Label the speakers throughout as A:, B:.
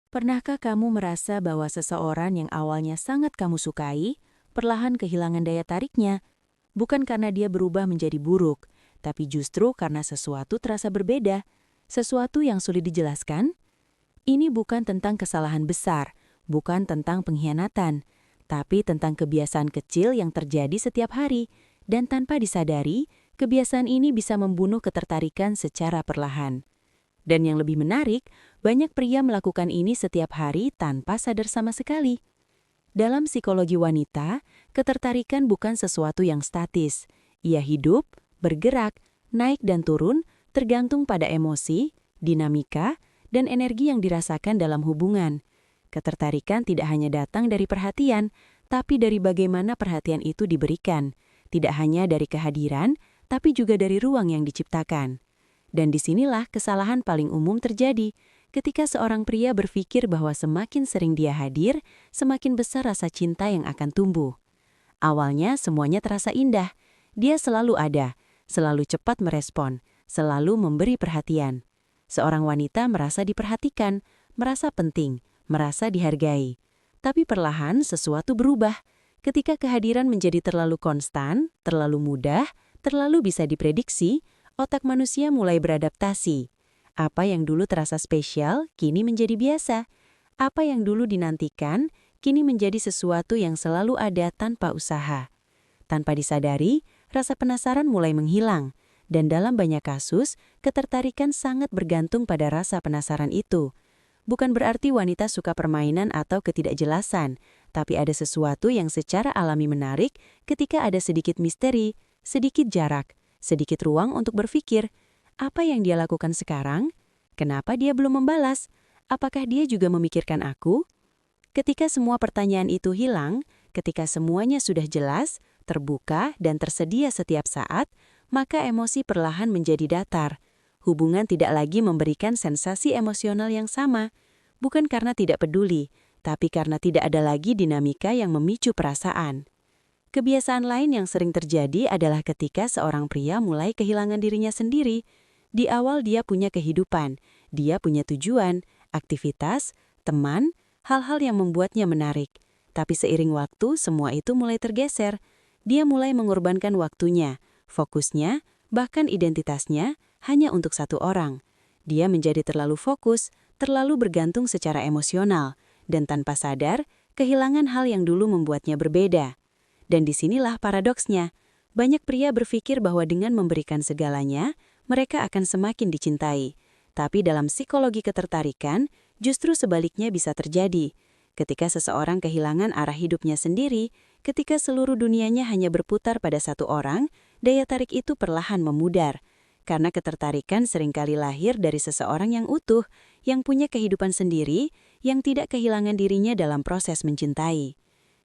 A: Pernahkah kamu merasa bahwa seseorang yang awalnya sangat kamu sukai, perlahan kehilangan daya tariknya? Bukan karena dia berubah menjadi buruk, tapi justru karena sesuatu terasa berbeda, sesuatu yang sulit dijelaskan? Ini bukan tentang kesalahan besar, bukan tentang pengkhianatan, tapi tentang kebiasaan kecil yang terjadi setiap hari, dan tanpa disadari, kebiasaan ini bisa membunuh ketertarikan secara perlahan. Dan yang lebih menarik, banyak pria melakukan ini setiap hari tanpa sadar sama sekali. Dalam psikologi wanita, ketertarikan bukan sesuatu yang statis. Ia hidup, bergerak, naik dan turun, tergantung pada emosi, dinamika, dan energi yang dirasakan dalam hubungan. Ketertarikan tidak hanya datang dari perhatian, tapi dari bagaimana perhatian itu diberikan. Tidak hanya dari kehadiran, tapi juga dari ruang yang diciptakan. Dan disinilah kesalahan paling umum terjadi, ketika seorang pria berpikir bahwa semakin sering dia hadir, semakin besar rasa cinta yang akan tumbuh. Awalnya semuanya terasa indah, dia selalu ada, selalu cepat merespon, selalu memberi perhatian. Seorang wanita merasa diperhatikan, merasa penting, merasa dihargai. Tapi perlahan sesuatu berubah, ketika kehadiran menjadi terlalu konstan, terlalu mudah, terlalu bisa diprediksi, otak manusia mulai beradaptasi. Apa yang dulu terasa spesial, kini menjadi biasa. Apa yang dulu dinantikan, kini menjadi sesuatu yang selalu ada tanpa usaha. Tanpa disadari, rasa penasaran mulai menghilang. Dan dalam banyak kasus, ketertarikan sangat bergantung pada rasa penasaran itu. Bukan berarti wanita suka permainan atau ketidakjelasan, tapi ada sesuatu yang secara alami menarik ketika ada sedikit misteri, sedikit jarak, sedikit ruang untuk berpikir, apa yang dia lakukan sekarang? Kenapa dia belum membalas? Apakah dia juga memikirkan aku? Ketika semua pertanyaan itu hilang, ketika semuanya sudah jelas, terbuka, dan tersedia setiap saat, maka emosi perlahan menjadi datar. Hubungan tidak lagi memberikan sensasi emosional yang sama, bukan karena tidak peduli, tapi karena tidak ada lagi dinamika yang memicu perasaan. Kebiasaan lain yang sering terjadi adalah ketika seorang pria mulai kehilangan dirinya sendiri. Di awal dia punya kehidupan, dia punya tujuan, aktivitas, teman, hal-hal yang membuatnya menarik. Tapi seiring waktu, semua itu mulai tergeser. Dia mulai mengorbankan waktunya, fokusnya, bahkan identitasnya, hanya untuk satu orang. Dia menjadi terlalu fokus, terlalu bergantung secara emosional, dan tanpa sadar, kehilangan hal yang dulu membuatnya berbeda. Dan disinilah paradoksnya. Banyak pria berpikir bahwa dengan memberikan segalanya, mereka akan semakin dicintai. Tapi dalam psikologi ketertarikan, justru sebaliknya bisa terjadi. Ketika seseorang kehilangan arah hidupnya sendiri, ketika seluruh dunianya hanya berputar pada satu orang, daya tarik itu perlahan memudar. Karena ketertarikan seringkali lahir dari seseorang yang utuh, yang punya kehidupan sendiri, yang tidak kehilangan dirinya dalam proses mencintai.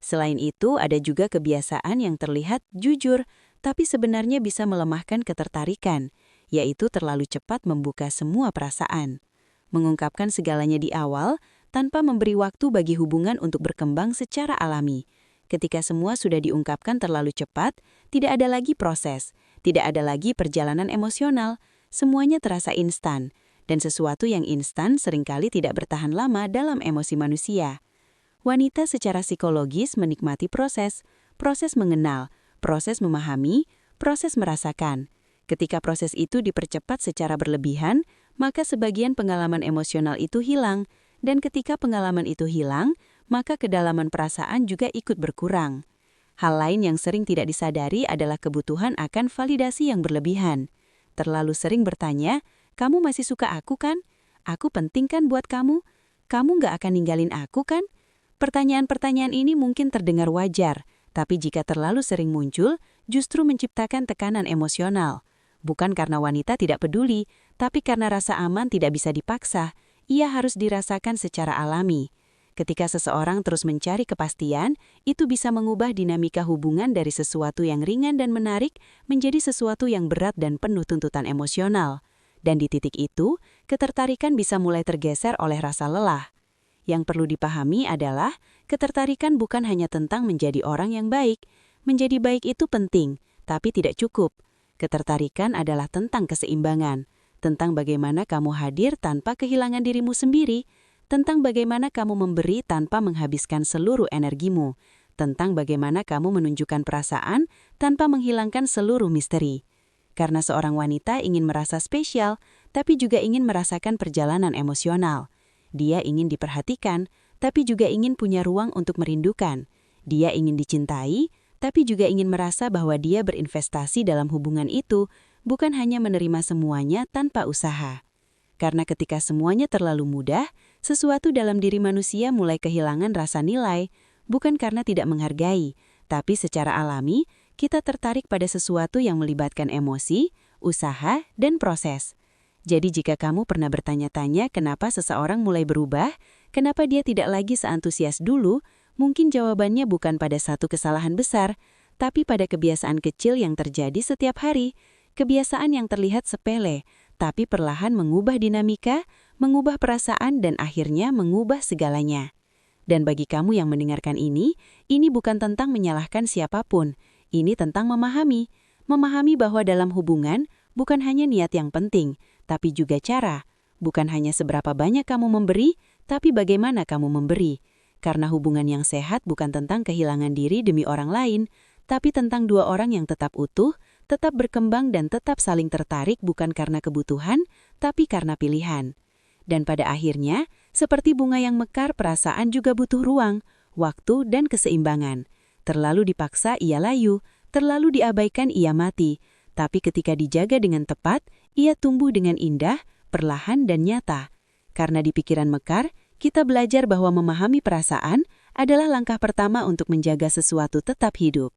A: Selain itu, ada juga kebiasaan yang terlihat jujur, tapi sebenarnya bisa melemahkan ketertarikan, yaitu terlalu cepat membuka semua perasaan. Mengungkapkan segalanya di awal, tanpa memberi waktu bagi hubungan untuk berkembang secara alami. Ketika semua sudah diungkapkan terlalu cepat, tidak ada lagi proses, tidak ada lagi perjalanan emosional, semuanya terasa instan, dan sesuatu yang instan seringkali tidak bertahan lama dalam emosi manusia. Wanita secara psikologis menikmati proses mengenal, proses memahami, proses merasakan. Ketika proses itu dipercepat secara berlebihan, maka sebagian pengalaman emosional itu hilang, dan ketika pengalaman itu hilang, maka kedalaman perasaan juga ikut berkurang. Hal lain yang sering tidak disadari adalah kebutuhan akan validasi yang berlebihan. Terlalu sering bertanya, "Kamu masih suka aku kan? Aku penting kan buat kamu? Kamu nggak akan ninggalin aku kan?" Pertanyaan-pertanyaan ini mungkin terdengar wajar, tapi jika terlalu sering muncul, justru menciptakan tekanan emosional. Bukan karena wanita tidak peduli, tapi karena rasa aman tidak bisa dipaksa, ia harus dirasakan secara alami. Ketika seseorang terus mencari kepastian, itu bisa mengubah dinamika hubungan dari sesuatu yang ringan dan menarik menjadi sesuatu yang berat dan penuh tuntutan emosional. Dan di titik itu, ketertarikan bisa mulai tergeser oleh rasa lelah. Yang perlu dipahami adalah, ketertarikan bukan hanya tentang menjadi orang yang baik. Menjadi baik itu penting, tapi tidak cukup. Ketertarikan adalah tentang keseimbangan, tentang bagaimana kamu hadir tanpa kehilangan dirimu sendiri,
B: tentang bagaimana kamu memberi tanpa menghabiskan seluruh energimu, tentang bagaimana kamu menunjukkan perasaan tanpa menghilangkan seluruh misteri. Karena seorang wanita ingin merasa spesial, tapi juga ingin merasakan perjalanan emosional. Dia ingin diperhatikan, tapi juga ingin punya ruang untuk merindukan. Dia ingin dicintai, tapi juga ingin merasa bahwa dia berinvestasi dalam hubungan itu, bukan hanya menerima semuanya tanpa usaha. Karena ketika semuanya terlalu mudah, sesuatu dalam diri manusia mulai kehilangan rasa nilai, bukan karena tidak menghargai, tapi secara alami, kita tertarik pada sesuatu yang melibatkan emosi, usaha, dan proses. Jadi jika kamu pernah bertanya-tanya kenapa seseorang mulai berubah, kenapa dia tidak lagi seantusias dulu, mungkin jawabannya bukan pada satu kesalahan besar, tapi pada kebiasaan kecil yang terjadi setiap hari, kebiasaan yang terlihat sepele, tapi perlahan mengubah dinamika, mengubah perasaan, dan akhirnya mengubah segalanya. Dan bagi kamu yang mendengarkan ini bukan tentang menyalahkan siapapun. Ini tentang memahami. Memahami bahwa dalam hubungan bukan hanya niat yang penting, tapi juga cara. Bukan hanya seberapa banyak kamu memberi, tapi bagaimana kamu memberi. Karena hubungan yang sehat bukan tentang kehilangan diri demi orang lain, tapi tentang dua orang yang tetap utuh, tetap berkembang dan tetap saling tertarik bukan karena kebutuhan, tapi karena pilihan. Dan pada akhirnya, seperti bunga yang mekar, perasaan juga butuh ruang, waktu, dan keseimbangan. Terlalu dipaksa ia layu, terlalu diabaikan ia mati. Tapi ketika dijaga dengan tepat, ia tumbuh dengan indah, perlahan dan nyata. Karena di pikiran mekar, kita belajar bahwa memahami perasaan adalah langkah pertama untuk menjaga sesuatu tetap hidup.